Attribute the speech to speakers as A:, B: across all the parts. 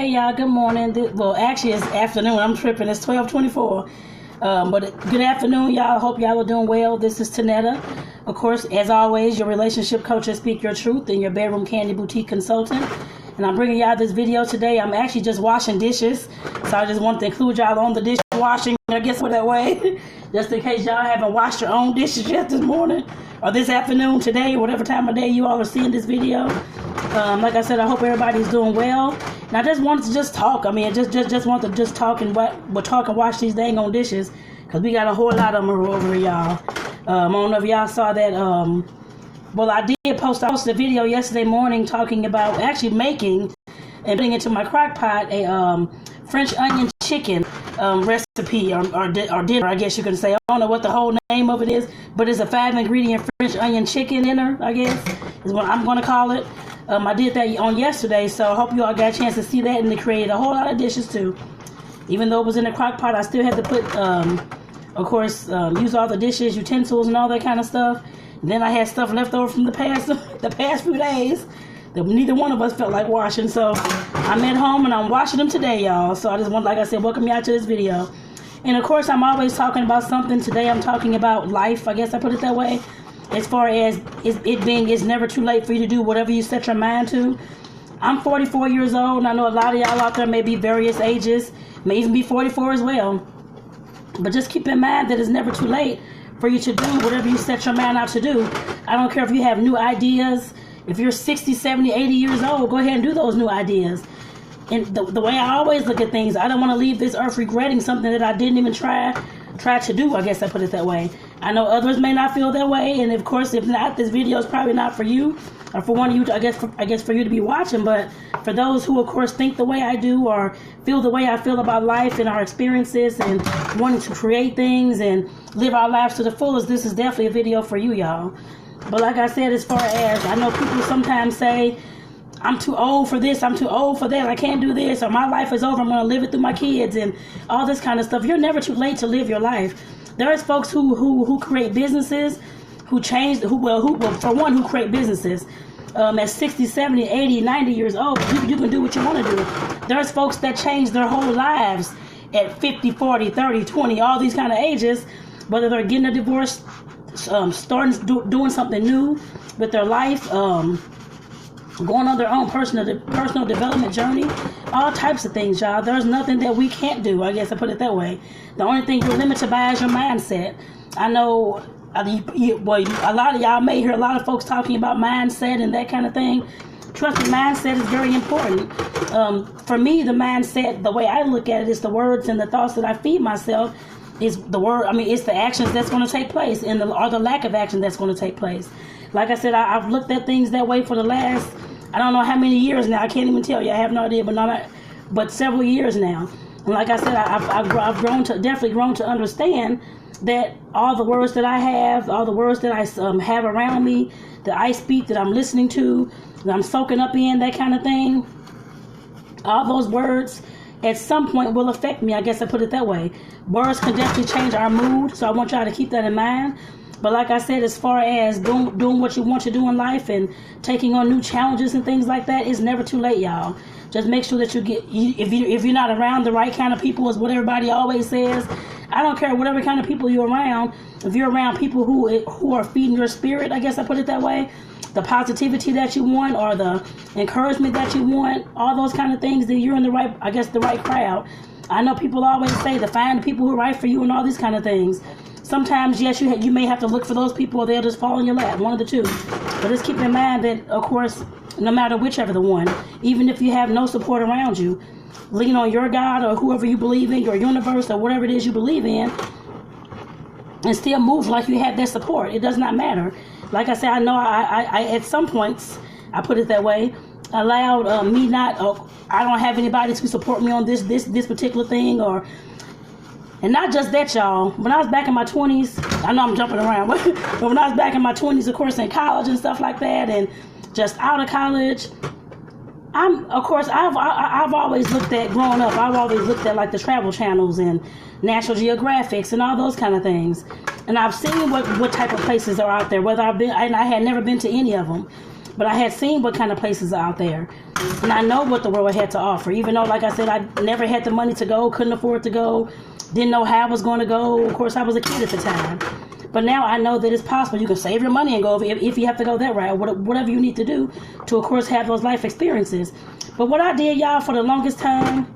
A: Hey y'all, good morning. Well, actually it's afternoon. I'm tripping. It's 12:24. But good afternoon, y'all. Hope y'all are doing well. This is Tonetta. Of course, as always, your relationship coach and speak your truth and your bedroom candy boutique consultant. And I'm bringing y'all this video today. I'm actually just washing dishes. So I just wanted to include y'all on the dishwashing, I guess, for that way. Just in case y'all haven't washed your own dishes yet this morning or this afternoon, today, whatever time of day you all are seeing this video. Like I said, I hope everybody's doing well. And I just wanted to just talk. I mean, just want to just talk and wash these dang on dishes, because we got a whole lot of them over here, y'all. I don't know if y'all saw that. Well, I did post a video yesterday morning talking about actually making and putting into my crock pot a French onion chicken recipe or dinner, I guess you can say. I don't know what the whole name of it is, but it's a 5-ingredient French onion chicken dinner, I guess, is what I'm going to call it. I did that on yesterday, so I hope you all got a chance to see that, and it created a whole lot of dishes too. Even though it was in a crock pot, I still had to put, of course, use all the dishes, utensils, and all that kind of stuff. And then I had stuff left over from the past few days that neither one of us felt like washing. So I'm at home and I'm washing them today, y'all. So I just want, like I said, welcome y'all to this video. And of course, I'm always talking about something. Today I'm talking about life, I guess I put it that way. As far as it's never too late for you to do whatever you set your mind to. I'm 44 years old, and I know a lot of y'all out there may be various ages, may even be 44 as well. But just keep in mind that it's never too late for you to do whatever you set your mind out to do. I don't care if you have new ideas. If you're 60, 70, 80 years old, go ahead and do those new ideas. And the way I always look at things, I don't want to leave this earth regretting something that I didn't even try to do, I guess I put it that way. I know others may not feel that way, and of course, if not, this video is probably not for you, or for one of you, I guess for you to be watching. But for those who, of course, think the way I do, or feel the way I feel about life and our experiences, and wanting to create things and live our lives to the fullest, this is definitely a video for you, y'all. But like I said, as far as, I know people sometimes say, I'm too old for this, I'm too old for that, I can't do this, or my life is over, I'm going to live it through my kids, and all this kind of stuff. You're never too late to live your life. There's folks who create businesses, who create businesses at 60, 70, 80, 90 years old. You can do what you want to do. There's folks that change their whole lives at 50, 40, 30, 20, all these kind of ages, whether they're getting a divorce, doing something new with their life, going on their own personal development journey, all types of things, y'all. There's nothing that we can't do, I guess I put it that way. The only thing you're limited by is your mindset. I know a lot of y'all may hear a lot of folks talking about mindset and that kind of thing. Trust me, mindset is very important. For me, the mindset, the way I look at it, is the words and the thoughts that I feed myself. It's the actions that's going to take place, or the lack of action that's going to take place. Like I said, I've looked at things that way for the last, I don't know how many years now. I can't even tell you. I have no idea, but several years now. And like I said, I've definitely grown to understand that all the words that I have, all the words that I have around me, that I speak, that I'm listening to, that I'm soaking up in, that kind of thing, all those words at some point will affect me. I guess I put it that way. Words can definitely change our mood, so I want y'all to keep that in mind. But like I said, as far as doing what you want to do in life and taking on new challenges and things like that, it's never too late, y'all. Just make sure that if you're not around the right kind of people, is what everybody always says. I don't care whatever kind of people you're around. If you're around people who are feeding your spirit, I guess I put it that way, the positivity that you want, or the encouragement that you want, all those kind of things, then you're in the right crowd. I know people always say to find the people who are right for you and all these kind of things. Sometimes, yes, you may have to look for those people, or they'll just fall in your lap, one of the two. But just keep in mind that, of course, no matter whichever the one, even if you have no support around you, lean on your God or whoever you believe in, your universe, or whatever it is you believe in, and still move like you have that support. It does not matter. Like I said, I know I at some points, I put it that way, allowed I don't have anybody to support me on this particular thing, and not just that, y'all. When I was back in my 20s, I know I'm jumping around, but when I was back in my 20s, of course, in college and stuff like that, and just out of college, I've always looked at, growing up, I've always looked at like the travel channels and National Geographics and all those kind of things. And I've seen what type of places are out there, whether I've been, and I had never been to any of them. But I had seen what kind of places are out there. And I know what the world had to offer. Even though, like I said, I never had the money to go, couldn't afford to go, didn't know how I was going to go. Of course, I was a kid at the time. But now I know that it's possible. You can save your money and go if you have to go that route, whatever you need to do to, of course, have those life experiences. But what I did, y'all, for the longest time,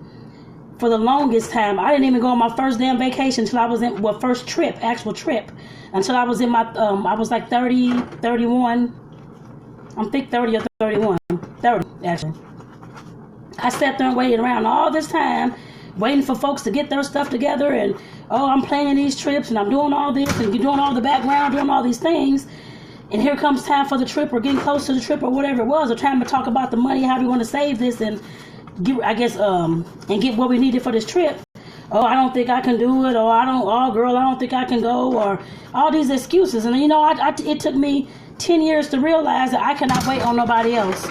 A: I didn't even go on my first damn vacation until I was in, first trip, actual trip, until I was in my, I was like 30, 31. I'm think 30 or 31. 30, actually. I sat there and waited around all this time, waiting for folks to get their stuff together, and, oh, I'm planning these trips, and I'm doing all this, and you're doing all the background, doing all these things, and here comes time for the trip, or getting close to the trip, or whatever it was, or trying to talk about the money, how we want to save this, and get, and get what we needed for this trip. Oh, I don't think I can do it, or I don't think I can go, or all these excuses. And it took me 10 years to realize that I cannot wait on nobody else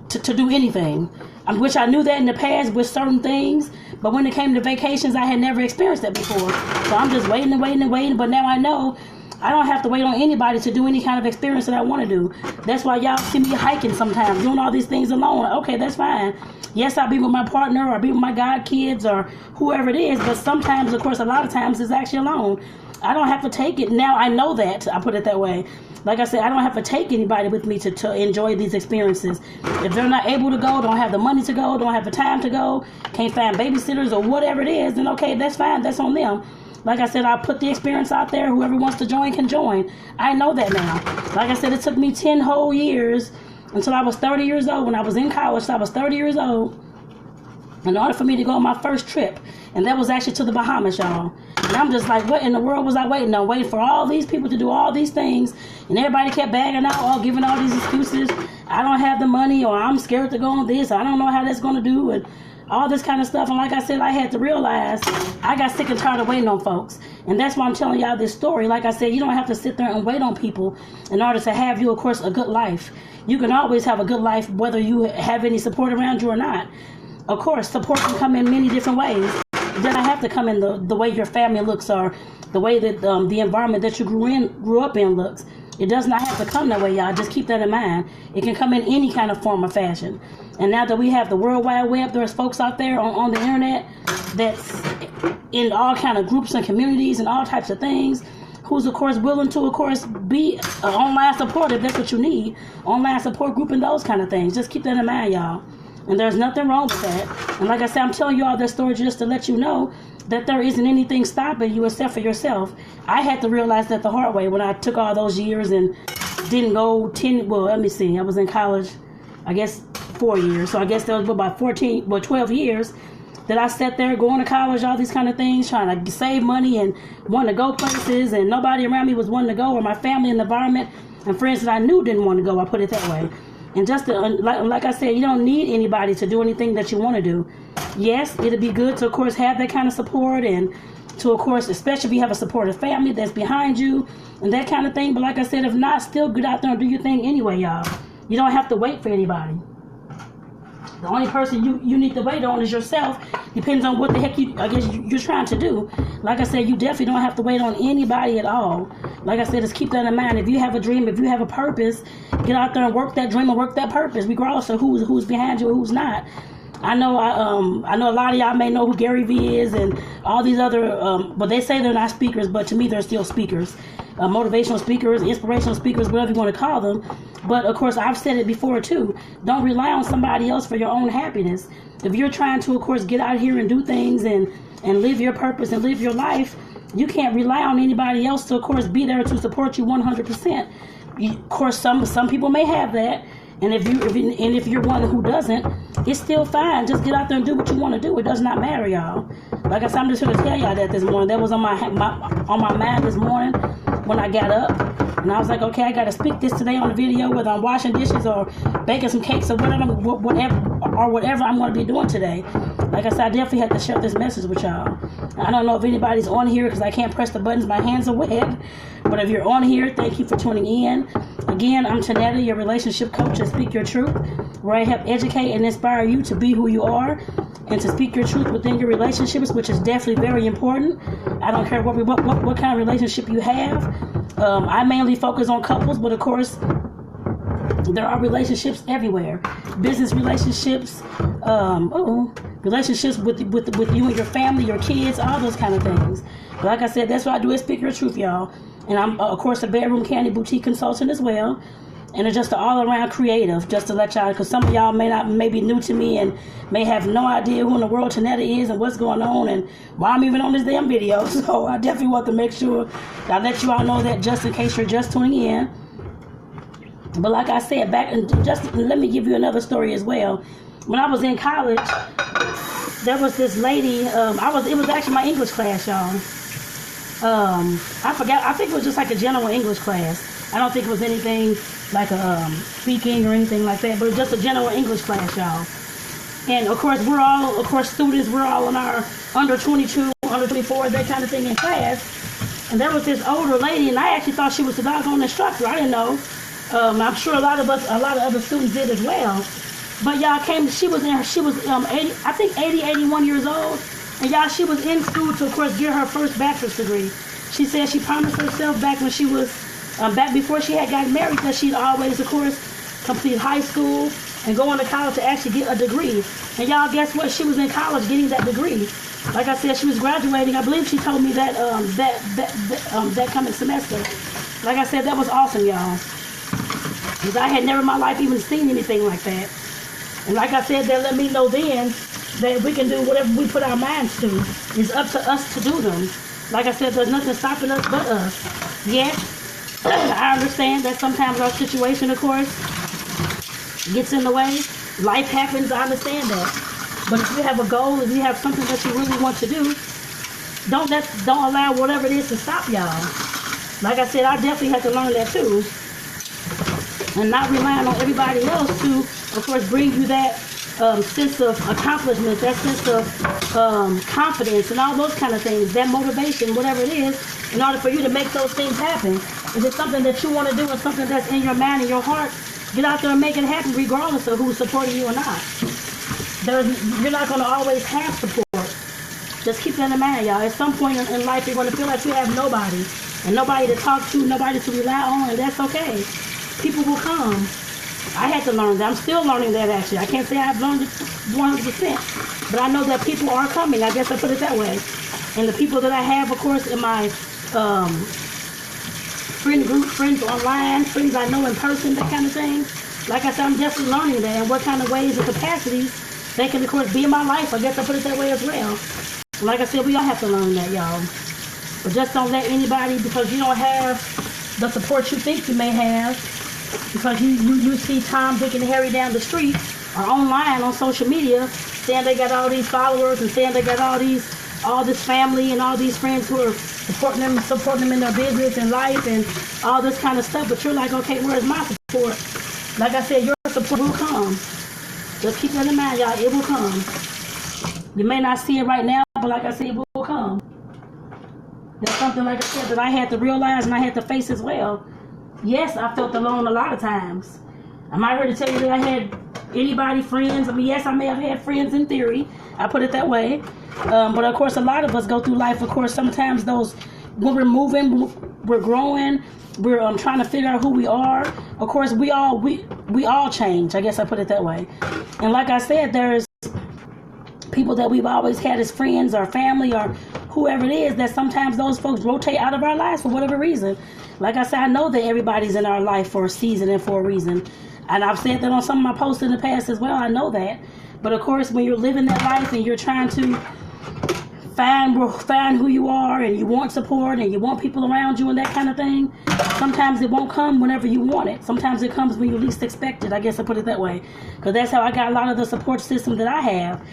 A: to do anything. I wish I knew that in the past with certain things, but when it came to vacations, I had never experienced that before. So I'm just waiting, but now I know I don't have to wait on anybody to do any kind of experience that I want to do. That's why y'all see me hiking sometimes, doing all these things alone. Okay, that's fine. Yes, I'll be with my partner, or I'll be with my god kids, or whoever it is, but sometimes, of course, a lot of times it's actually alone. I don't have to take it. Now I know that. I put it that way. Like I said, I don't have to take anybody with me to enjoy these experiences. If they're not able to go, don't have the money to go, don't have the time to go, can't find babysitters or whatever it is, then okay, that's fine. That's on them. Like I said, I'll put the experience out there. Whoever wants to join can join. I know that now. Like I said, it took me 10 whole years until I was 30 years old. When I was in college, so I was 30 years old in order for me to go on my first trip. And that was actually to the Bahamas, y'all. And I'm just like, what in the world was I waiting on? Waiting for all these people to do all these things. And everybody kept bagging out, all giving all these excuses. I don't have the money, or I'm scared to go on this. I don't know how that's going to do. And all this kind of stuff. And like I said, I had to realize I got sick and tired of waiting on folks. And that's why I'm telling y'all this story. Like I said, you don't have to sit there and wait on people in order to have you, of course, a good life. You can always have a good life whether you have any support around you or not. Of course, support can come in many different ways. It doesn't have to come in the way your family looks, or the way that the environment that you grew up in looks. It does not have to come that way, y'all. Just keep that in mind. It can come in any kind of form or fashion. And now that we have the World Wide Web, there's folks out there on the internet that's in all kind of groups and communities and all types of things, who's, of course, willing to, of course, be an online support if that's what you need. Online support group and those kind of things. Just keep that in mind, y'all. And there's nothing wrong with that. And like I said, I'm telling you all this story just to let you know that there isn't anything stopping you except for yourself. I had to realize that the hard way when I took all those years and didn't go 10, well, let me see. I was in college, I guess, 4 years. So I guess that was about 12 years that I sat there going to college, all these kind of things, trying to save money and wanting to go places, and nobody around me was wanting to go, or my family and the environment and friends that I knew didn't want to go. I put it that way. And just to, like I said, you don't need anybody to do anything that you want to do. Yes, it'd be good to, of course, have that kind of support, and to, of course, especially if you have a supportive family that's behind you and that kind of thing. But like I said, if not, still get out there and do your thing anyway, y'all. You don't have to wait for anybody. The only person you need to wait on is yourself. Depends on what the heck you're trying to do. Like I said, you definitely don't have to wait on anybody at all. Like I said, just keep that in mind. If you have a dream, if you have a purpose, get out there and work that dream and work that purpose, regardless of who's behind you or who's not. I know a lot of y'all may know who Gary Vee is and all these other, but they say they're not speakers, but to me they're still speakers. Motivational speakers, inspirational speakers, whatever you want to call them. But of course, I've said it before too. Don't rely on somebody else for your own happiness. If you're trying to, of course, get out here and do things and live your purpose and live your life, you can't rely on anybody else to, of course, be there to support you 100%. Of course, some people may have that. And if you're one who doesn't, it's still fine. Just get out there and do what you want to do. It does not matter, y'all. Like I said, I'm just here to tell y'all that this morning. That was on my mind this morning when I got up. And I was like, okay, I got to speak this today on the video, whether I'm washing dishes or baking some cakes or whatever I'm going to be doing today. Like I said, I definitely had to share this message with y'all. I don't know if anybody's on here because I can't press the buttons. My hands are wet. But if you're on here, thank you for tuning in. Again, I'm Tonetta, your relationship coach, and Speak Your Truth, where I help educate and inspire you to be who you are and to speak your truth within your relationships, which is definitely very important. I don't care what kind of relationship you have. I mainly focus on couples, but of course, There are relationships everywhere, business relationships, relationships with you and your family, your kids, all those kind of things. But like I said, that's what I do is Speak Your Truth, y'all. And I'm, of course, a bedroom candy boutique consultant as well. And it's just an all-around creative, just to let y'all, because some of y'all may be new to me and may have no idea who in the world Tonetta is and what's going on and why I'm even on this damn video. So I definitely want to make sure I let you all know that just in case you're just tuning in. But like I said, just let me give you another story as well. When I was in college, there was this lady. It was actually my English class, y'all. I forgot. I think it was just like a general English class. I don't think it was anything like speaking or anything like that, but it was just a general English class, y'all. And of course, we're all students. We're all in our under 22, under 24, that kind of thing in class. And there was this older lady, and I actually thought she was the doggone instructor. I didn't know. I'm sure a lot of other students did as well. But y'all she was 80, I think 80, 81 years old. And y'all, she was in school to, of course, get her first bachelor's degree. She said she promised herself back when she was, back before she had gotten married, that she'd always, of course, complete high school and go on to college to actually get a degree. And y'all, guess what? She was in college getting that degree. Like I said, she was graduating. I believe she told me that that coming semester. Like I said, that was awesome, y'all. Because I had never in my life even seen anything like that. And like I said, that let me know then that we can do whatever we put our minds to. It's up to us to do them. Like I said, there's nothing stopping us but us. Yet, I understand that sometimes our situation, of course, gets in the way. Life happens, I understand that. But if you have a goal, if you have something that you really want to do, don't allow whatever it is to stop y'all. Like I said, I definitely had to learn that too. And not relying on everybody else to, of course, bring you that sense of accomplishment, that sense of confidence and all those kind of things, that motivation, whatever it is, in order for you to make those things happen. If it's something that you want to do and something that's in your mind and your heart, get out there and make it happen regardless of who's supporting you or not. You're not going to always have support. Just keep that in mind, y'all. At some point in life, you're going to feel like you have nobody and nobody to talk to, nobody to rely on, and that's okay. People will come. I had to learn that. I'm still learning that, actually. I can't say I've learned it 100%, but I know that people are coming. I guess I put it that way. And the people that I have, of course, in my friend group, friends online, friends I know in person, that kind of thing. Like I said, I'm definitely learning that and what kind of ways and capacities they can, of course, be in my life. I guess I put it that way as well. Like I said, we all have to learn that, y'all. But just don't let anybody, because you don't have the support you think you may have, because you see Tom, Dick, and Harry down the street or online on social media saying they got all these followers and saying they got all this family and all these friends who are supporting them in their business and life and all this kind of stuff. But you're like, okay, where's my support? Like I said, your support will come. Just keep that in mind, y'all. It will come. You may not see it right now, but like I said, it will come. That's something, like I said, that I had to realize and I had to face as well. Yes, I felt alone a lot of times. I'm not here to tell you that I had anybody, friends. I mean, yes, I may have had friends in theory. I put it that way. But of course, a lot of us go through life. Of course, sometimes when we're moving, we're growing, we're trying to figure out who we are. Of course, we all change. I guess I put it that way. And like I said, there's people that we've always had as friends or family or whoever it is, that sometimes those folks rotate out of our lives for whatever reason. Like I said, I know that everybody's in our life for a season and for a reason. And I've said that on some of my posts in the past as well. I know that. But of course, when you're living that life and you're trying to find who you are and you want support and you want people around you and that kind of thing, sometimes it won't come whenever you want it. Sometimes it comes when you least expect it. I guess I put it that way. Because that's how I got a lot of the support system that I have.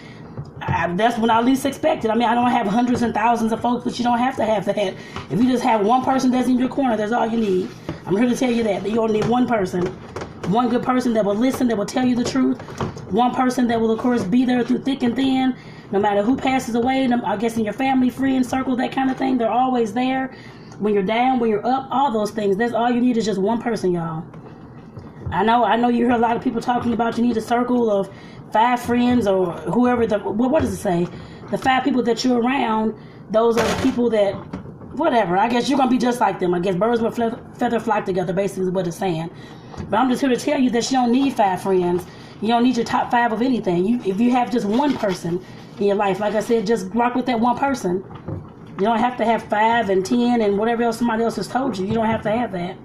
A: That's when I least expected. I mean, I don't have hundreds and thousands of folks, but you don't have to have that. If you just have one person that's in your corner, that's all you need. I'm here to tell you that you only need one person. One good person that will listen, that will tell you the truth. One person that will, of course, be there through thick and thin, no matter who passes away. I guess in your family, friend circle, that kind of thing, they're always there. When you're down, when you're up, all those things. That's all you need is just one person, y'all. I know you hear a lot of people talking about you need a circle of 5 friends or whoever what does it say? The 5 people that you're around, those are the people that whatever. I guess you're going to be just like them. I guess birds with feather flock together, basically is what it's saying. But I'm just here to tell you that you don't need 5 friends. You don't need your top 5 of anything. If you have just one person in your life, like I said, just rock with that one person. You don't have to have 5 and 10 and whatever else somebody else has told you. You don't have to have that.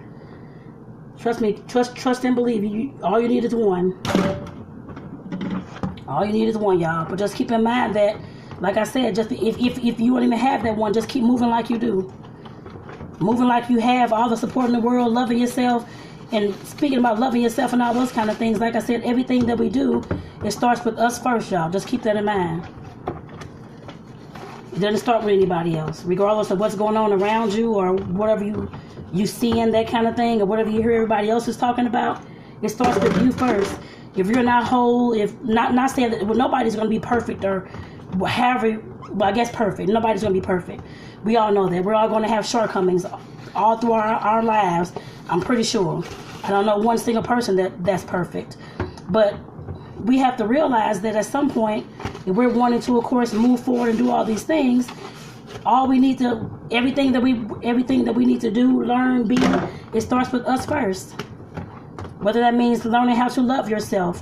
A: Trust me. Trust and believe. All you need is one. All you need is one, y'all. But just keep in mind that, like I said, just if you don't even have that one, just keep moving like you do. Moving like you have all the support in the world, loving yourself. And speaking about loving yourself and all those kind of things, like I said, everything that we do, it starts with us first, y'all. Just keep that in mind. It doesn't start with anybody else. Regardless of what's going on around you or whatever you see in that kind of thing or whatever you hear everybody else is talking about, it starts with you first. If you're not whole, if not saying that nobody's going to be perfect or however, well, I guess perfect. Nobody's going to be perfect. We all know that. We're all going to have shortcomings all through our lives. I'm pretty sure. I don't know one single person that's perfect. But we have to realize that at some point, if we're wanting to, of course, move forward and do all these things, everything that we need to do, learn, be, it starts with us first. Whether that means learning how to love yourself,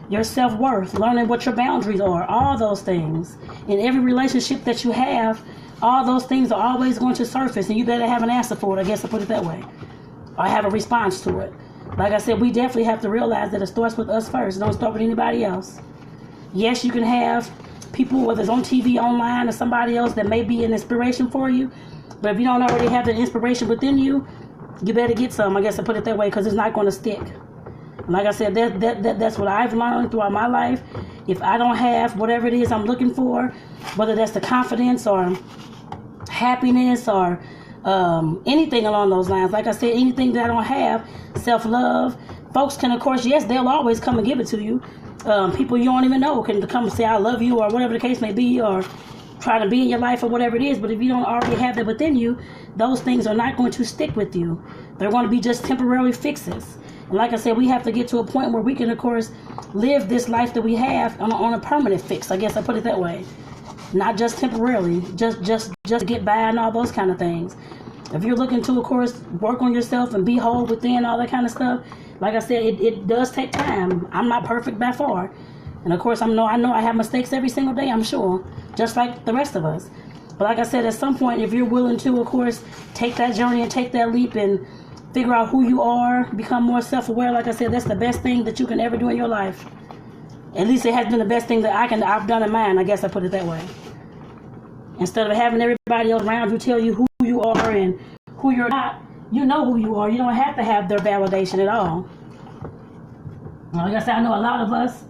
A: your self-worth, learning what your boundaries are, all those things. In every relationship that you have, all those things are always going to surface, and you better have an answer for it, I guess I'll put it that way. Or have a response to it. Like I said, we definitely have to realize that it starts with us first. It don't start with anybody else. Yes, you can have people, whether it's on TV, online, or somebody else that may be an inspiration for you. But if you don't already have the inspiration within you, you better get some, I guess I'll put it that way, because it's not going to stick. And like I said, that's what I've learned throughout my life. If I don't have whatever it is I'm looking for, whether that's the confidence or happiness or anything along those lines, like I said, anything that I don't have, self-love, folks can, of course, yes, they'll always come and give it to you. People you don't even know can come and say I love you or whatever the case may be, or try to be in your life or whatever it is. But if you don't already have that within you, those things are not going to stick with you. They're going to be just temporary fixes. And like I said, we have to get to a point where we can, of course, live this life that we have on a permanent fix. I guess I put it that way. Not just temporarily, just get by and all those kind of things. If you're looking to, of course, work on yourself and be whole within, all that kind of stuff, like I said, it does take time. I'm not perfect by far. And of course, I know I have mistakes every single day, I'm sure, just like the rest of us. But like I said, at some point, if you're willing to, of course, take that journey and take that leap and figure out who you are, become more self-aware, like I said, that's the best thing that you can ever do in your life. At least it has been the best thing that I've done in mine, I guess I put it that way. Instead of having everybody else around you tell you who you are and who you're not, you know who you are. You don't have to have their validation at all. Like I said, I know a lot of us,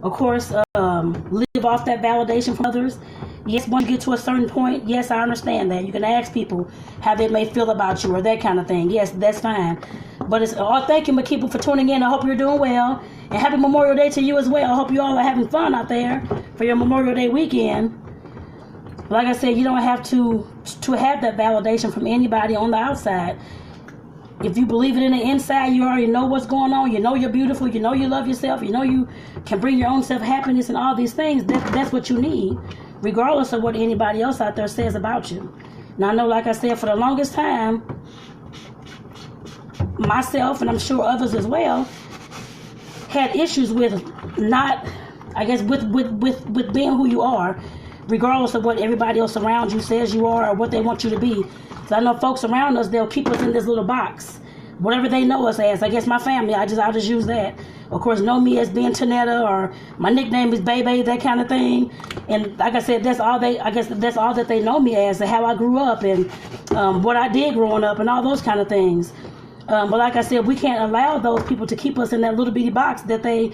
A: of course, live off that validation from others. Yes, once you get to a certain point, yes, I understand that. You can ask people how they may feel about you or that kind of thing. Yes, that's fine. But thank you, Makiba, for tuning in. I hope you're doing well. And happy Memorial Day to you as well. I hope you all are having fun out there for your Memorial Day weekend. Like I said, you don't have to have that validation from anybody on the outside. If you believe it in the inside, you already know what's going on. You know you're beautiful. You know you love yourself. You know you can bring your own self-happiness and all these things. That's what you need, regardless of what anybody else out there says about you. Now, I know, like I said, for the longest time, myself, and I'm sure others as well, had issues with with being who you are, regardless of what everybody else around you says you are or what they want you to be. So I know folks around us, they'll keep us in this little box. Whatever they know us as. I guess my family, I'll just use that. Of course, know me as being Tonetta, or my nickname is Baby, that kind of thing. And like I said, that's all that they know me as, and how I grew up and what I did growing up and all those kind of things. But like I said, we can't allow those people to keep us in that little bitty box that they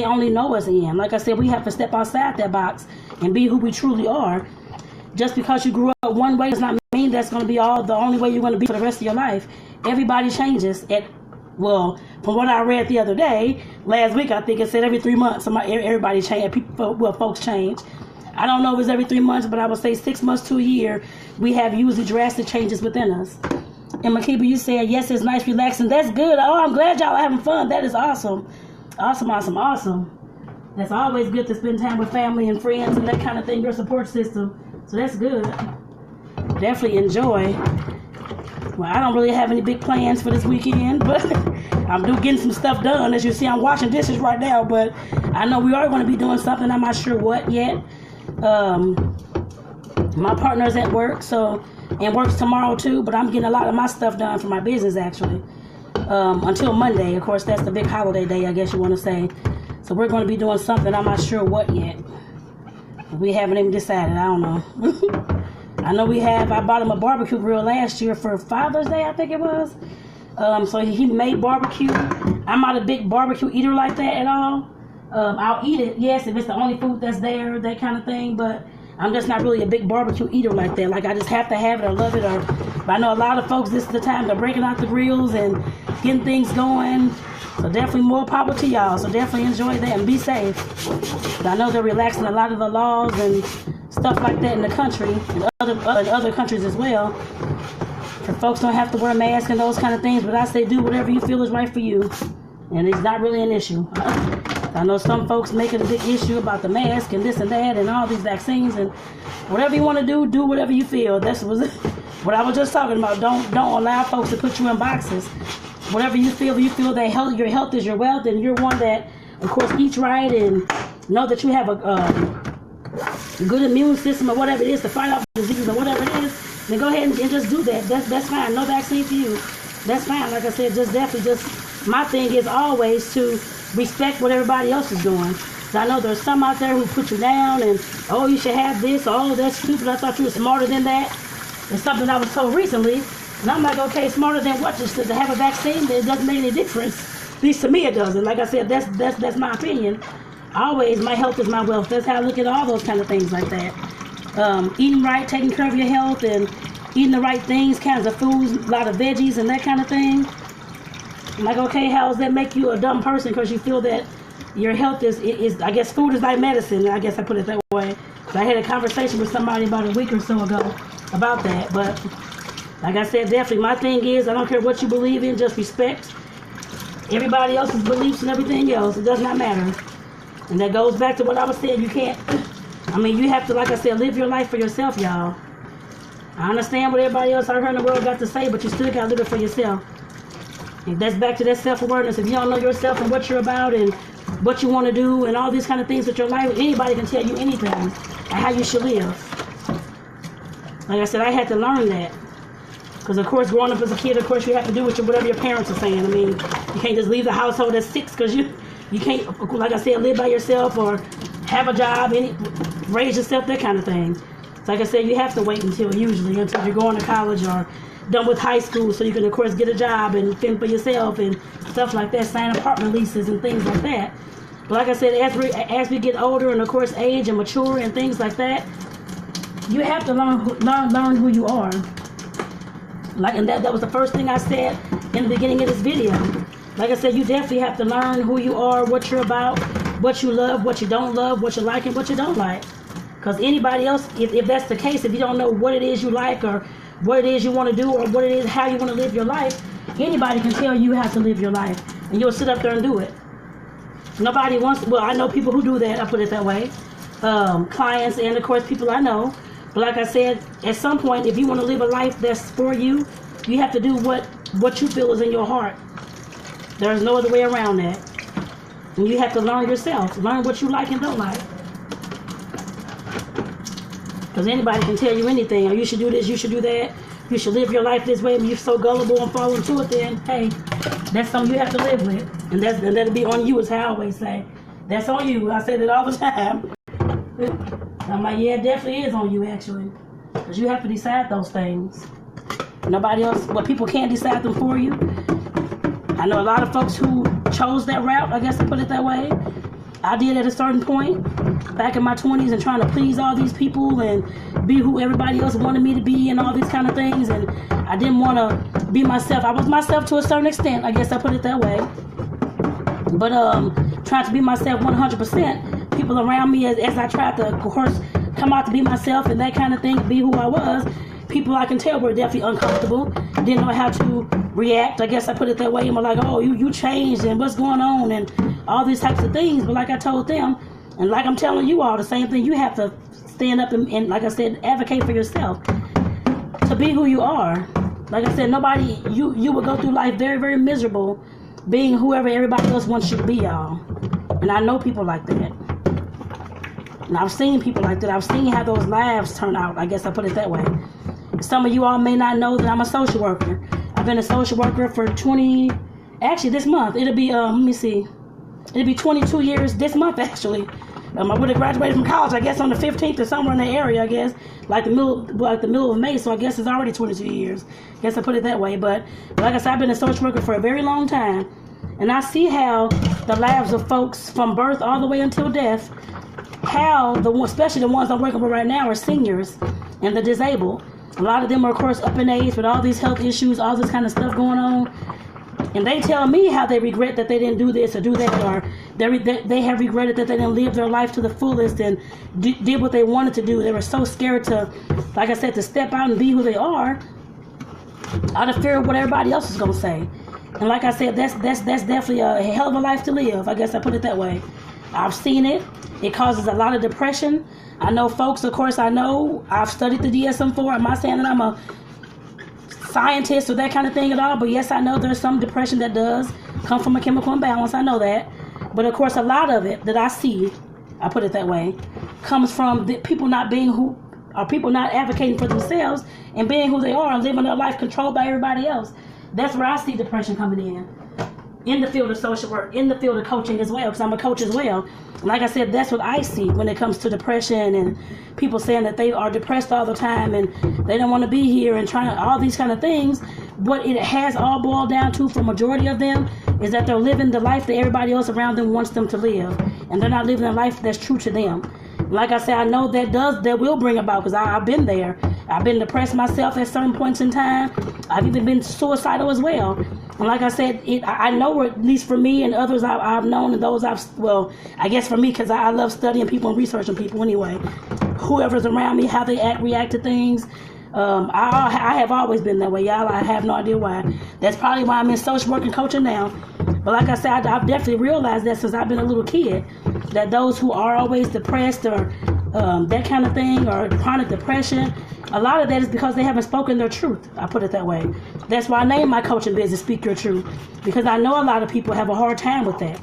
A: only know us in. Like I said, we have to step outside that box and be who we truly are. Just because you grew up one way does not mean that's going to be the only way you're going to be for the rest of your life. Everybody changes. From what I read the other day, last week, I think it said every 3 months, everybody change. Folks change. I don't know if it's every 3 months, but I would say 6 months to a year, we have usually drastic changes within us. And Makiba, you said, yes, it's nice, relaxing. That's good. Oh, I'm glad y'all are having fun. That is awesome. Awesome. That's always good to spend time with family and friends and that kind of thing, your support system. So that's good. definitely enjoy. Well, I don't really have any big plans for this weekend, but I'm getting some stuff done. As you see, I'm washing dishes right now, but I know we are going to be doing something. I'm not sure what yet. My partner's at work, and works tomorrow too, but I'm getting a lot of my stuff done for my business actually. Until Monday, of course, that's the big holiday day, I guess you want to say. So we're going to be doing something. I'm not sure what yet. We haven't even decided. I don't know. I know I bought him a barbecue grill last year for Father's Day, I think it was. So he made barbecue. I'm not a big barbecue eater like that at all. I'll eat it, yes, if it's the only food that's there, that kind of thing, but I'm just not really a big barbecue eater like that. Like, I just have to have it or love it. But I know a lot of folks, this is the time they're breaking out the grills and getting things going. So definitely more power to y'all. So definitely enjoy that and be safe. But I know they're relaxing a lot of the laws and stuff like that in the country and other countries as well. For folks don't have to wear masks and those kind of things. But I say do whatever you feel is right for you. And it's not really an issue. I know some folks making a big issue about the mask and this and that and all these vaccines, and whatever you want to do whatever you feel. That's what I was just talking about. Don't allow folks to put you in boxes. Whatever you feel that your health is your wealth, and you're one that, of course, eats right and know that you have a good immune system or whatever it is to fight off diseases or whatever it is, then go ahead and just do that. That's fine. No vaccine for you. That's fine. Like I said, my thing is always to respect what everybody else is doing. So I know there's some out there who put you down and, oh, you should have this, oh, that's stupid, I thought you were smarter than that. It's something I was told recently, and I'm like, okay, smarter than what? Just to have a vaccine, it doesn't make any difference. At least to me it doesn't. Like I said, that's my opinion. Always, my health is my wealth. That's how I look at all those kind of things like that. Eating right, taking care of your health, and eating the right things, kinds of foods, a lot of veggies and that kind of thing. I'm like, okay, how does that make you a dumb person because you feel that your health is I guess food is like medicine. I guess I put it that way. So I had a conversation with somebody about a week or so ago about that. But like I said, definitely my thing is I don't care what you believe in, just respect everybody else's beliefs and everything else. It does not matter. And that goes back to what I was saying. You have to, like I said, live your life for yourself, y'all. I understand what everybody else out here in the world got to say, but you still got to live it for yourself. And that's back to that self-awareness. If you don't know yourself and what you're about and what you want to do and all these kind of things with your life, anybody can tell you anything and how you should live. Like I said, I had to learn that. Because, of course, growing up as a kid, of course, you have to do whatever your parents are saying. I mean, you can't just leave the household at 6 because you can't, like I said, live by yourself or have a job, raise yourself, that kind of thing. So like I said, you have to wait until you're going to college or done with high school so you can, of course, get a job and fend for yourself and stuff like that, sign apartment leases and things like that. But like I said, as we get older and, of course, age and mature and things like that, you have to learn who you are. And that was the first thing I said in the beginning of this video. Like I said, you definitely have to learn who you are, what you're about, what you love, what you don't love, what you like and what you don't like. Because anybody else, if that's the case, if you don't know what it is you like or what it is you want to do or what it is, how you want to live your life, anybody can tell you how to live your life. And you'll sit up there and do it. Nobody wants, well, I know people who do that, I put it that way. Clients and, of course, people I know. But like I said, at some point, if you want to live a life that's for you, you have to do what you feel is in your heart. There's no other way around that. And you have to learn yourself. Learn what you like and don't like. Because anybody can tell you anything. Or you should do this, you should do that. You should live your life this way. When you're so gullible and fall into it, then, hey, that's something you have to live with. And that'll be on you, is how I always say. That's on you. I said it all the time. I'm like, yeah, it definitely is on you, actually. Because you have to decide those things. Nobody else, people can't decide them for you. I know a lot of folks who chose that route, I guess to put it that way. I did at a certain point, back in my 20s, and trying to please all these people and be who everybody else wanted me to be and all these kind of things. And I didn't want to be myself. I was myself to a certain extent, I guess I put it that way. But trying to be myself 100%, people around me, as I tried to, of course, come out to be myself and that kind of thing, be who I was, people I can tell were definitely uncomfortable, didn't know how to react. I guess I put it that way. And were like, oh, you changed and what's going on and all these types of things. But like I told them, and like I'm telling you all, the same thing, you have to stand up and like I said, advocate for yourself. to be who you are. Like I said, nobody, you would go through life very, very miserable being whoever everybody else wants you to be, y'all. And I know people like that. And I've seen people like that. I've seen how those lives turn out. I guess I put it that way. Some of you all may not know that I'm a social worker. I've been a social worker for actually this month. It'll be, let me see. It'll be 22 years this month, actually. I would have graduated from college, I guess, on the 15th or somewhere in the area, I guess. Like the middle of May, so I guess it's already 22 years. I guess I put it that way. But like I said, I've been a social worker for a very long time. And I see how the lives of folks from birth all the way until death, how, especially the ones I'm working with right now, are seniors and the disabled. A lot of them are, of course, up in age with all these health issues, all this kind of stuff going on. And they tell me how they regret that they didn't do this or do that, or they have regretted that they didn't live their life to the fullest and did what they wanted to do. They were so scared to, like I said, to step out and be who they are out of fear of what everybody else is going to say. And like I said, that's definitely a hell of a life to live. I guess I put it that way. I've seen it. It causes a lot of depression. I know folks, of course, I've studied the DSM-4. I'm not saying that I'm a scientist or that kind of thing at all, but yes, I know there's some depression that does come from a chemical imbalance. I know that. But of course, a lot of it that I see, I put it that way, comes from the people not being people not advocating for themselves and being who they are and living their life controlled by everybody else. That's where I see depression coming in the field of social work, in the field of coaching as well, because I'm a coach as well. And like I said, that's what I see when it comes to depression and people saying that they are depressed all the time and they don't want to be here and trying all these kind of things. What it has all boiled down to for majority of them is that they're living the life that everybody else around them wants them to live, and they're not living a life that's true to them. Like I said, I know that will bring about, because I've been there. I've been depressed myself at certain points in time. I've even been suicidal as well. And like I said, I know, at least for me and others I've known, and those I guess for me, because I love studying people and researching people anyway. Whoever's around me, how they react to things. I have always been that way, y'all. I have no idea why. That's probably why I'm in social work and coaching now. But like I said, I've definitely realized that since I've been a little kid, that those who are always depressed or that kind of thing, or chronic depression, a lot of that is because they haven't spoken their truth. I put it that way. That's why I named my coaching business Speak Your Truth, because I know a lot of people have a hard time with that.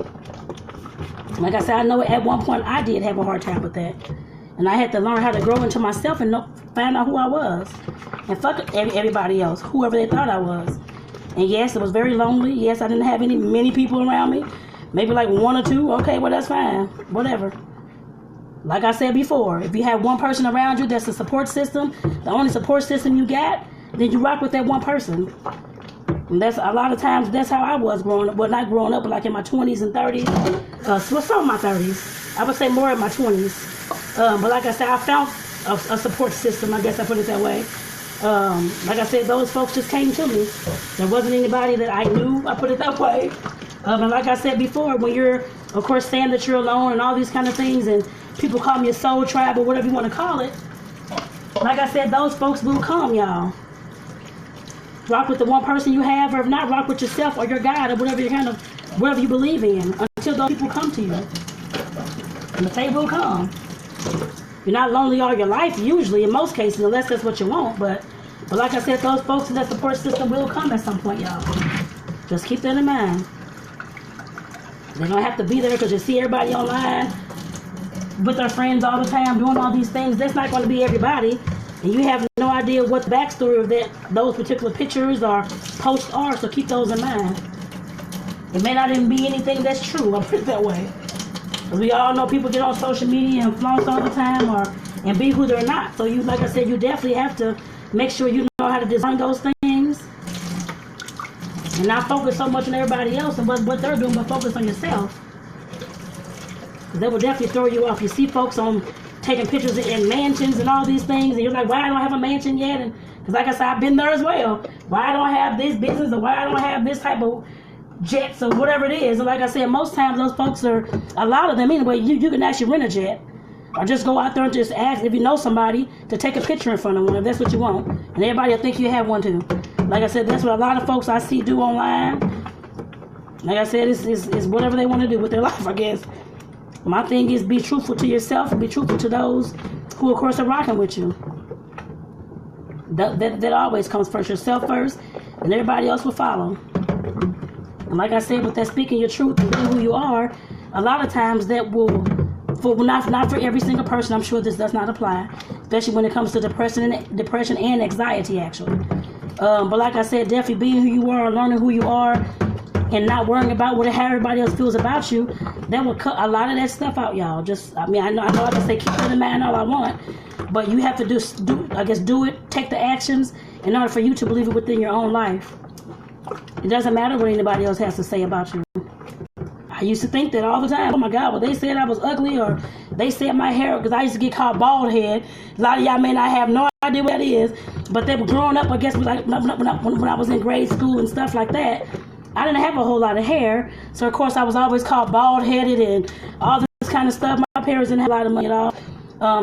A: Like I said, I know at one point I did have a hard time with that. And I had to learn how to grow into myself and find out who I was. And fuck everybody else, whoever they thought I was. And yes, it was very lonely. Yes, I didn't have many people around me. Maybe like one or two. Okay, well, that's fine. Whatever. Like I said before, if you have one person around you that's a support system, the only support system you got, then you rock with that one person. And that's a lot of times, that's how I was growing up. Well, not growing up, but like in my 20s and 30s. Some of my 30s. I would say more in my 20s. But like I said, I found a support system, I guess I put it that way. Like I said, those folks just came to me. There wasn't anybody that I knew, I put it that way. And like I said before, when you're, of course, saying that you're alone and all these kind of things, and people call me a soul tribe or whatever you want to call it, like I said, those folks will come, y'all. Rock with the one person you have, or if not, rock with yourself or your God or whatever you believe in, until those people come to you. And they will come. You're not lonely all your life, usually, in most cases, unless that's what you want. But like I said, those folks in that support system will come at some point, y'all. Just keep that in mind. They're going to have to be there because you see everybody online with their friends all the time doing all these things. That's not going to be everybody. And you have no idea what the backstory of those particular pictures or posts are, so keep those in mind. It may not even be anything that's true, I'll put it that way. Because we all know people get on social media and flaunt all the time and be who they're not. So you, like I said, you definitely have to make sure you know how to discern those things. And not focus so much on everybody else and what they're doing, but focus on yourself. Because they will definitely throw you off. You see folks taking pictures in mansions and all these things, and you're like, why I don't have a mansion yet? And because like I said, I've been there as well. Why I don't have this business, or why I don't have this type of jets or whatever it is. And like I said, most times those folks are, a lot of them anyway, you can actually rent a jet. Or just go out there and just ask, if you know somebody, to take a picture in front of one, if that's what you want. And everybody will think you have one too. Like I said, that's what a lot of folks I see do online. Like I said, it's whatever they want to do with their life, I guess. My thing is, be truthful to yourself and be truthful to those who, of course, are rocking with you. That always comes first. Yourself first, and everybody else will follow. And like I said, with that speaking your truth and being who you are, a lot of times that will, not for every single person, I'm sure this does not apply, especially when it comes to depression and anxiety, actually. But like I said, definitely being who you are, learning who you are, and not worrying about what how everybody else feels about you, that will cut a lot of that stuff out, y'all. I know I can say keep it in mind all I want, but you have to do it, take the actions in order for you to believe it within your own life. It doesn't matter what anybody else has to say about you. I used to think that all the time. Oh my God, well they said I was ugly, or they said my hair, because I used to get called bald head. A lot of y'all may not have no idea what that is, but they were growing up, I guess, like when I was in grade school and stuff like that. I didn't have a whole lot of hair, so of course I was always called bald headed and all this kind of stuff. My parents didn't have a lot of money at all.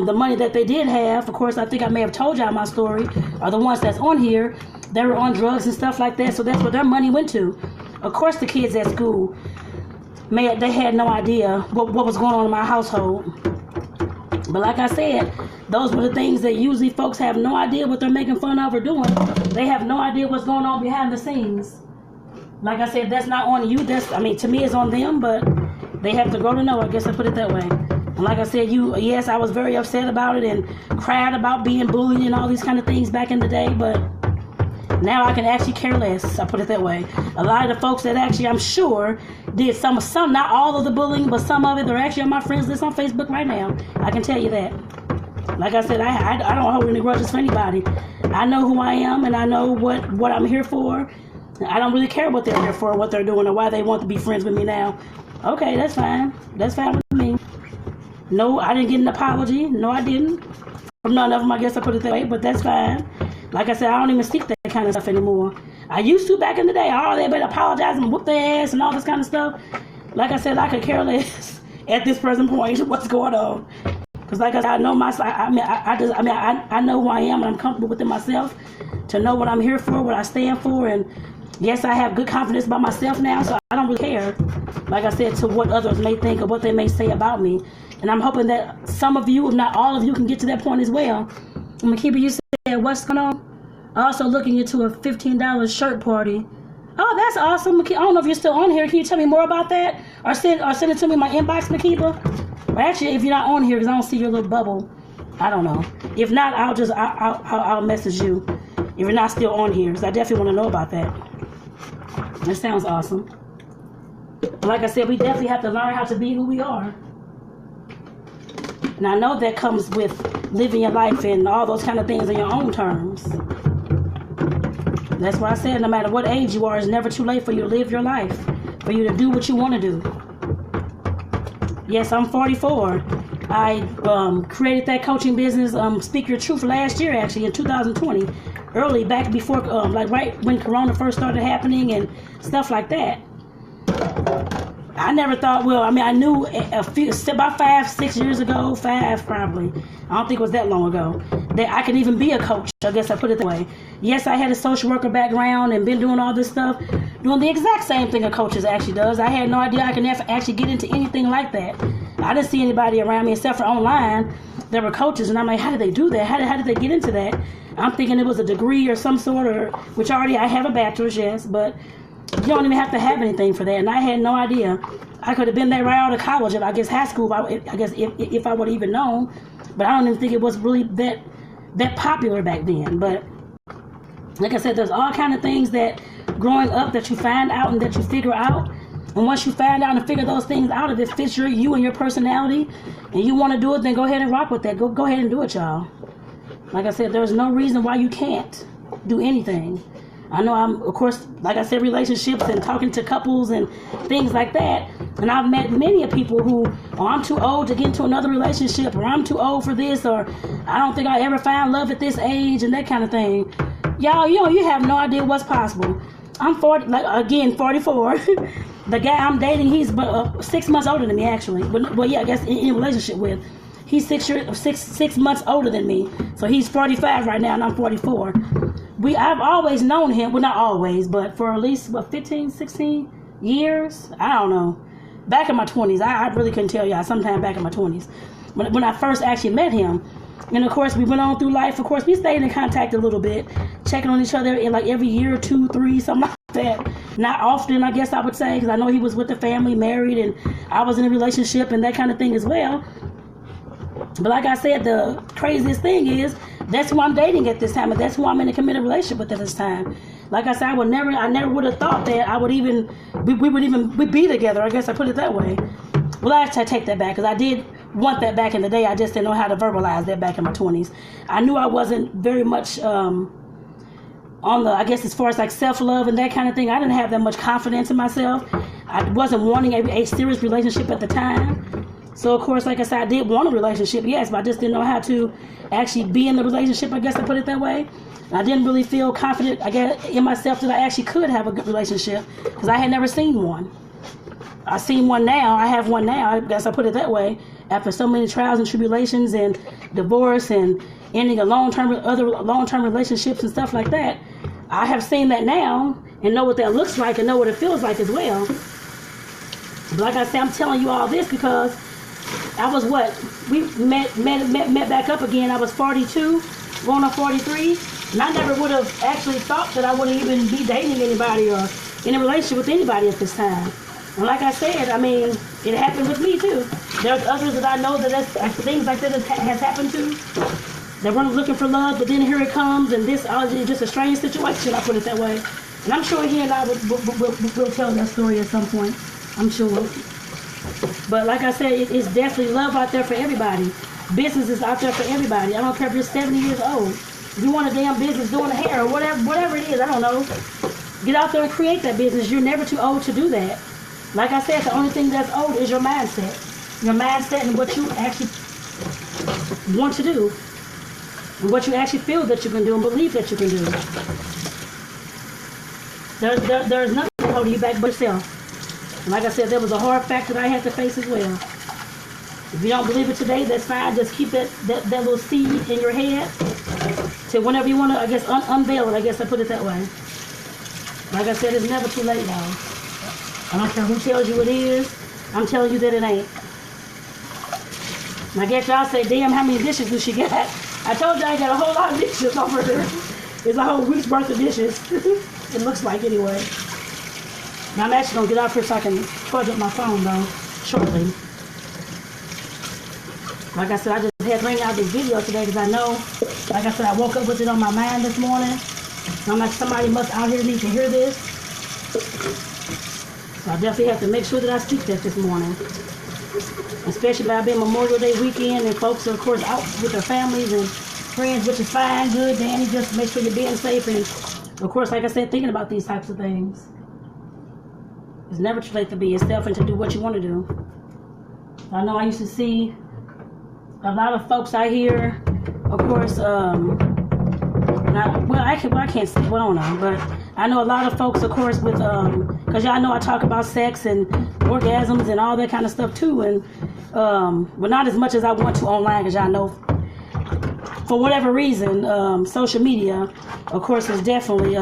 A: The money that they did have, of course, I think I may have told y'all my story, or the ones that's on here, they were on drugs and stuff like that, so that's where their money went to. Of course, the kids at school, they had no idea what was going on in my household. But like I said, those were the things that usually folks have no idea what they're making fun of or doing. They have no idea what's going on behind the scenes. Like I said, that's not on you. To me, it's on them, but they have to grow to know. I guess I put it that way. And like I said, yes, I was very upset about it and cried about being bullied and all these kind of things back in the day, but now I can actually care less. I put it that way. A lot of the folks that actually, I'm sure, did some, not all of the bullying, but some of it, they're actually on my friends list on Facebook right now. I can tell you that. Like I said, I don't hold any grudges for anybody. I know who I am, and I know what I'm here for. I don't really care what they're here for, what they're doing, or why they want to be friends with me now. Okay, that's fine. That's fine with me. No, I didn't get an apology. No, I didn't. From none of them, I guess I put it that way, but that's fine. Like I said, I don't even speak that kind of stuff anymore. I used to back in the day. Oh, they better apologize and whoop their ass and all this kind of stuff. Like I said, I could care less at this present point what's going on. Because like I said, I know I know who I am, and I'm comfortable within myself to know what I'm here for, what I stand for, and yes, I have good confidence about myself now, so I don't really care, like I said, to what others may think or what they may say about me. And I'm hoping that some of you, if not all of you, can get to that point as well. I'm Makiba, you said, what's going on? Also looking into a $15 shirt party. Oh, that's awesome. I don't know if you're still on here. Can you tell me more about that? Or send it to me in my inbox, Makiba? Or actually, if you're not on here, because I don't see your little bubble, I don't know. If not, I'll message you. If you're not still on here, because I definitely want to know about that. That sounds awesome. Like I said, we definitely have to learn how to be who we are. And I know that comes with living your life and all those kind of things on your own terms. That's why I said no matter what age you are, it's never too late for you to live your life, for you to do what you want to do. Yes, I'm 44. I created that coaching business, Speak Your Truth, last year, actually, in 2020. Early, back before, right when Corona first started happening and stuff like that. I never thought, I knew about 5-6 years ago, 5 probably, I don't think it was that long ago, that I could even be a coach. I guess I put it that way. Yes, I had a social worker background and been doing all this stuff, doing the exact same thing a coach actually does. I had no idea I could ever actually get into anything like that. I didn't see anybody around me except for online that were coaches, and I'm like, how did they do that? How did they get into that? I'm thinking it was a degree or some sort, or which already I have a bachelor's, yes, but you don't even have to have anything for that, and I had no idea. I could have been there right out of college, I guess high school, I guess if I would have even known, but I don't even think it was really that popular back then. But like I said, there's all kind of things that growing up that you find out and that you figure out, and once you find out and figure those things out, if it fits you and your personality, and you want to do it, then go ahead and rock with that. Go ahead and do it, y'all. Like I said, there's no reason why you can't do anything. I know of course, like I said, relationships and talking to couples and things like that. And I've met many of people who, I'm too old to get into another relationship, or I'm too old for this, or I don't think I'll ever find love at this age, and that kind of thing. Y'all, you have no idea what's possible. I'm 40, 44. The guy I'm dating, he's 6 months older than me, actually. Well, yeah, I guess in relationship with. He's 6 months older than me. So he's 45 right now, and I'm 44. I've always known him. Well, not always, but for at least, 15, 16 years? I don't know. Back in my 20s. I really couldn't tell y'all. Sometime back in my 20s. When I first actually met him, And of course, we went on through life. Of course, we stayed in contact a little bit, checking on each other in like every year, 2, 3, something like that. Not often, I guess I would say, because I know he was with the family, married, and I was in a relationship and that kind of thing as well. But like I said, the craziest thing is that's who I'm dating at this time, and that's who I'm in a committed relationship with at this time. Like I said, I never would have thought that we would even be together. I guess I put it that way. Well, I take that back, because I did want that back in the day. I just didn't know how to verbalize that back in my 20s. I knew I wasn't very much on the, I guess, as far as like self-love and that kind of thing. I didn't have that much confidence in myself. I wasn't wanting a serious relationship at the time. So, of course, like I said, I did want a relationship, yes, but I just didn't know how to actually be in the relationship, I guess I put it that way. I didn't really feel confident, I guess, in myself that I actually could have a good relationship, because I had never seen one. I seen one now, I have one now, I guess I put it that way, after so many trials and tribulations and divorce and ending other long-term relationships and stuff like that. I have seen that now and know what that looks like and know what it feels like as well. But like I said, I'm telling you all this because I was we met back up again. I was 42, going on 43, and I never would have actually thought that I would even be dating anybody or in a relationship with anybody at this time. And like I said, I mean, it happened with me too. There's others that I know that things like that has happened to. They weren't looking for love, but then here it comes, and this is just a strange situation, I put it that way. And I'm sure he and I will tell that story at some point, I'm sure. But like I said, it's definitely love out there for everybody. Business is out there for everybody. I don't care if you're 70 years old. If you want a damn business doing hair or whatever it is, I don't know. Get out there and create that business. You're never too old to do that. Like I said, the only thing that's old is your mindset. Your mindset and what you actually want to do. And what you actually feel that you can do and believe that you can do. There's nothing holding you back but yourself. And like I said, there was a hard fact that I had to face as well. If you don't believe it today, that's fine. Just keep that little seed in your head till whenever you want to, I guess, unveil it. I guess I put it that way. Like I said, it's never too late, y'all. I don't care who tells you it is. I'm telling you that it ain't. And I guess y'all say, damn, how many dishes do she got? I told you I got a whole lot of dishes over here. It's a whole week's worth of dishes. It looks like, anyway. Now I'm actually going to get off here so I can plug up my phone, though, shortly. Like I said, I just had to bring out this video today because I know, like I said, I woke up with it on my mind this morning. And I'm like, somebody must out here need to hear this. So I definitely have to make sure that I speak that this morning. Especially by being Memorial Day weekend and folks are, of course, out with their families and friends, which is fine, good, Danny. Just make sure you're being safe and, of course, like I said, thinking about these types of things. It's never too late to be yourself and to do what you want to do. I know I used to see a lot of folks out here, of course, I can't say, well, I don't know, but I know a lot of folks, of course, with, because y'all know I talk about sex and orgasms and all that kind of stuff too, and, well, not as much as I want to online, because y'all know, for whatever reason, social media, of course, is definitely,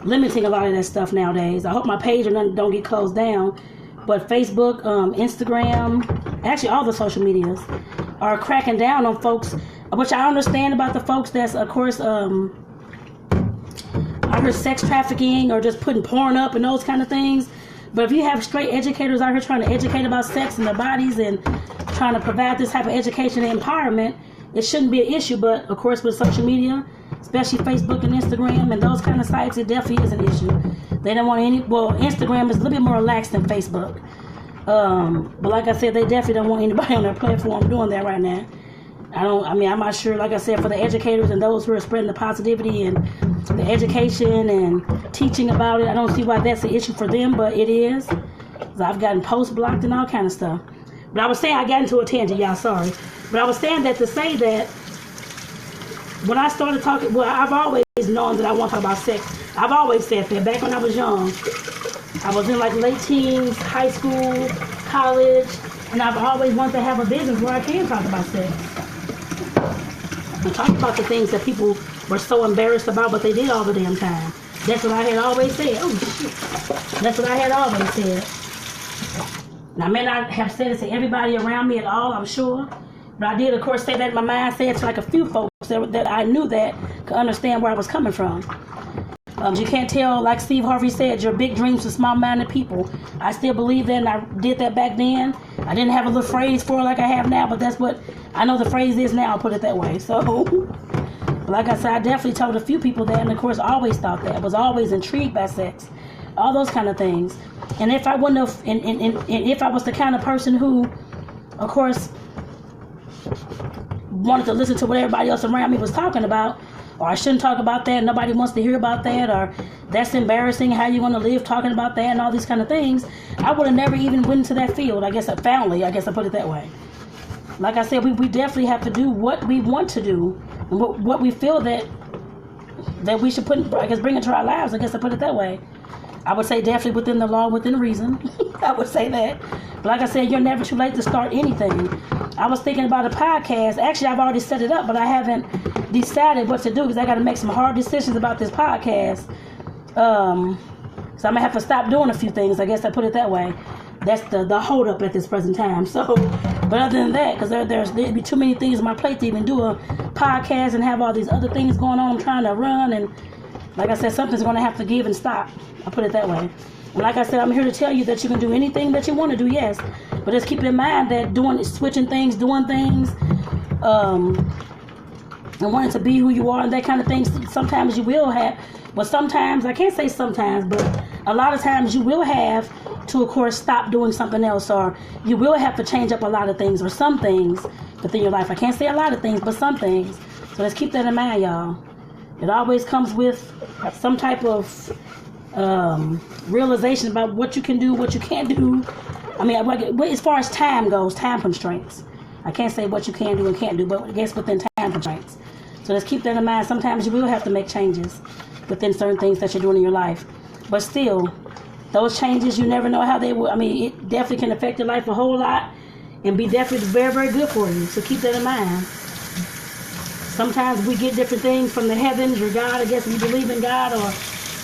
A: limiting a lot of that stuff nowadays. I hope my page or nothing don't get closed down, but Facebook, Instagram, actually all the social medias are cracking down on folks, which I understand about the folks that's, of course, out here sex trafficking or just putting porn up and those kind of things. But if you have straight educators out here trying to educate about sex and their bodies and trying to provide this type of education and empowerment, it shouldn't be an issue. But of course, with social media, especially Facebook and Instagram and those kind of sites, it definitely is an issue. They don't want Instagram is a little bit more relaxed than Facebook. But like I said, they definitely don't want anybody on their platform doing that right now. I'm not sure, like I said, for the educators and those who are spreading the positivity and the education and teaching about it, I don't see why that's an issue for them, but it is. So I've gotten post blocked and all kind of stuff. But I was saying, I got into a tangent, y'all, sorry. But I was saying that to say that when I started talking, well, I've always known that I want to talk about sex. I've always said that. Back when I was young, I was in like late teens, high school, college, and I've always wanted to have a business where I can talk about sex. And talk about the things that people were so embarrassed about, but they did all the damn time. That's what I had always said. Oh, shit. That's what I had always said. Now, I may not have said it to everybody around me at all, I'm sure. But I did, of course, say that in my mindset to like a few folks that I knew that could understand where I was coming from. You can't tell, like Steve Harvey said, your big dreams to small-minded people. I still believe that, and I did that back then. I didn't have a little phrase for it like I have now, but that's what I know the phrase is now, I'll put it that way. So, like I said, I definitely told a few people that, and of course, always thought that. Was always intrigued by sex. All those kind of things. And if I wouldn't have, and if I was the kind of person who, of course, wanted to listen to what everybody else around me was talking about, or I shouldn't talk about that, nobody wants to hear about that, or that's embarrassing, how you want to live talking about that, and all these kind of things, I would have never even went into that field. I guess I put it that way. Like I said, we definitely have to do what we want to do, and what we feel that we should put, I guess, bring into our lives. I guess I put it that way. I would say definitely within the law, within reason. I would say that. But like I said, you're never too late to start anything. I was thinking about a podcast. Actually, I've already set it up, but I haven't decided what to do because I got to make some hard decisions about this podcast. So I'm going to have to stop doing a few things. I guess I put it that way. That's the hold up at this present time. So, but other than that, because there'd be too many things on my plate to even do a podcast and have all these other things going on I'm trying to run. And like I said, something's going to have to give and stop. I'll put it that way. And like I said, I'm here to tell you that you can do anything that you want to do, yes. But just keep in mind that switching things, doing things, and wanting to be who you are and that kind of thing, sometimes you will have, but sometimes, I can't say sometimes, but a lot of times you will have to, of course, stop doing something else, or you will have to change up a lot of things, or some things within your life. I can't say a lot of things, but some things. So let's keep that in mind, y'all. It always comes with some type of realization about what you can do, what you can't do. I mean, as far as time goes, time constraints. I can't say what you can do and can't do, but I guess within time constraints. So let's keep that in mind. Sometimes you will have to make changes within certain things that you're doing in your life. But still, those changes, you never know how they will. I mean, it definitely can affect your life a whole lot and be definitely very, very good for you. So keep that in mind. Sometimes we get different things from the heavens or God, I guess, if you believe in God, or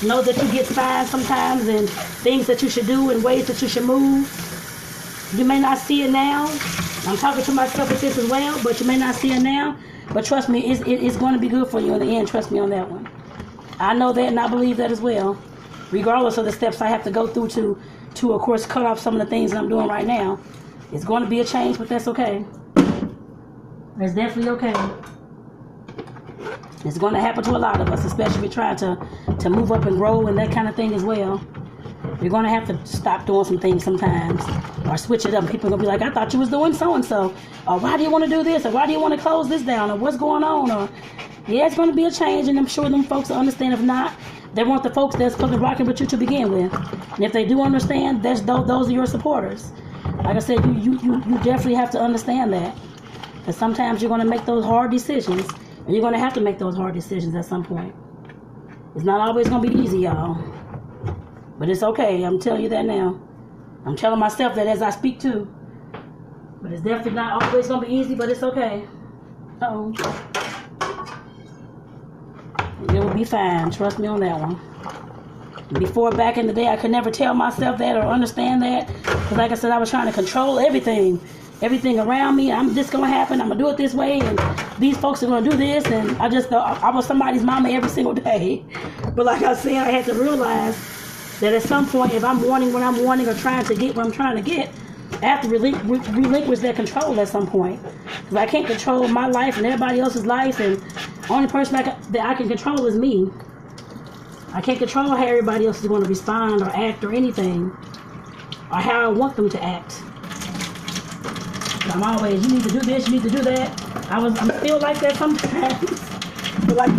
A: know that you get signs sometimes and things that you should do and ways that you should move. You may not see it now. I'm talking to myself with this as well, but you may not see it now. But trust me, it's going to be good for you in the end. Trust me on that one. I know that and I believe that as well. Regardless of the steps I have to go through to of course, cut off some of the things that I'm doing right now. It's going to be a change, but that's okay. It's definitely okay. It's going to happen to a lot of us, especially if we're trying to move up and grow and that kind of thing as well. You're going to have to stop doing some things sometimes or switch it up. People are going to be like, I thought you was doing so-and-so. Or why do you want to do this? Or why do you want to close this down? Or what's going on? Or yeah, it's going to be a change, and I'm sure them folks will understand. If not, they want the folks that's fucking rocking with you to begin with. And if they do understand, those are your supporters. Like I said, you definitely have to understand that. Because sometimes you're going to make those hard decisions. And you're going to have to make those hard decisions at some point. It's not always going to be easy, y'all. But it's okay. I'm telling you that now. I'm telling myself that as I speak too. But it's definitely not always going to be easy, but it's okay. Uh-oh. It will be fine. Trust me on that one. Before, back in the day, I could never tell myself that or understand that. Because like I said, I was trying to control everything. Everything around me. This going to happen. I'm going to do it this way. And these folks are going to do this. And I just thought I was somebody's mama every single day. But like I said, I had to realize that at some point, if I'm wanting what I'm wanting or trying to get what I'm trying to get, I have to relinquish that control at some point. Because I can't control my life and everybody else's life. And the only person that I can control is me. I can't control how everybody else is going to respond or act or anything. Or how I want them to act. I'm always, you need to do this, you need to do that. I'm still like that sometimes.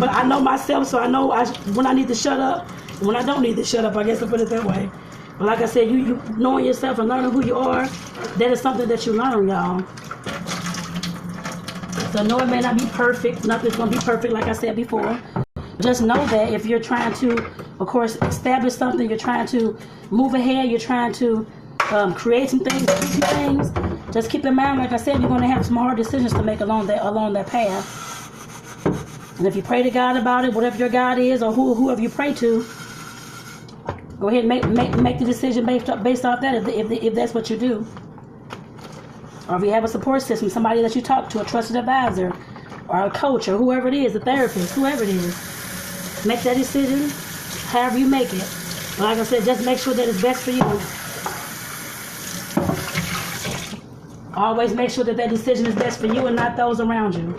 A: But I know myself, so I know when I need to shut up and when I don't need to shut up, I guess I'll put it that way. But like I said, you knowing yourself and learning who you are, that is something that you learn, y'all. So no, it may not be perfect. Nothing's going to be perfect, like I said before. Just know that if you're trying to, of course, establish something, you're trying to move ahead, you're trying to create some things, do some things, just keep in mind, like I said, you're going to have some hard decisions to make along that path. And if you pray to God about it, whatever your God is or whoever you pray to, go ahead and make the decision based off that if that's what you do. Or if you have a support system, somebody that you talk to, a trusted advisor, or a coach, or whoever it is, a therapist, whoever it is, make that decision however you make it. But like I said, just make sure that it's best for you. Always make sure that that decision is best for you and not those around you.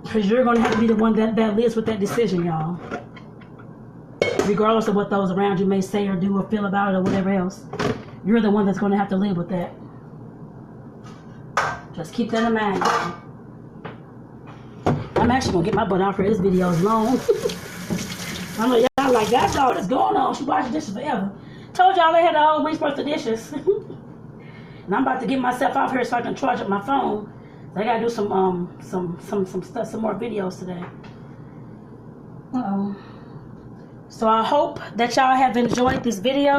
A: Because you're going to have to be the one that lives with that decision, y'all. Regardless of what those around you may say or do or feel about it or whatever else. You're the one that's going to have to live with that. Just keep that in mind. I'm actually going to get my butt out for this video is long. I know y'all like, that's all that's going on. She washed dishes forever. Told y'all I had a whole week's worth of dishes. And I'm about to get myself out here so I can charge up my phone. So I gotta do some stuff, some more videos today. So I hope that y'all have enjoyed this video.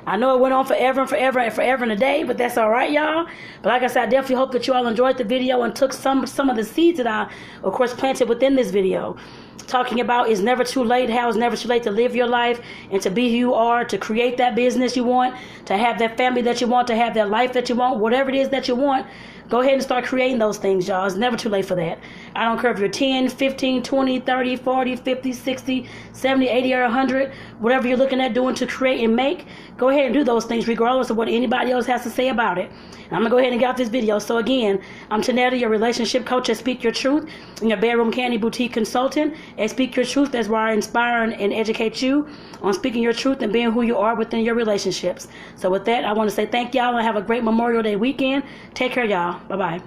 A: I know it went on forever and forever and forever and a day, but that's all right, y'all. But like I said, I definitely hope that you all enjoyed the video and took some of the seeds that I, of course, planted within this video. Talking about it's never too late, how it's never too late to live your life and to be who you are, to create that business you want, to have that family that you want, to have that life that you want, whatever it is that you want. Go ahead and start creating those things, y'all. It's never too late for that. I don't care if you're 10, 15, 20, 30, 40, 50, 60, 70, 80, or 100. Whatever you're looking at doing to create and make, go ahead and do those things regardless of what anybody else has to say about it. And I'm going to go ahead and get off this video. So again, I'm Tonetta, your relationship coach at Speak Your Truth and your Bedroom Candy Boutique consultant. At Speak Your Truth, that's where I inspire and educate you on speaking your truth and being who you are within your relationships. So with that, I want to say thank y'all and have a great Memorial Day weekend. Take care, y'all. Bye-bye.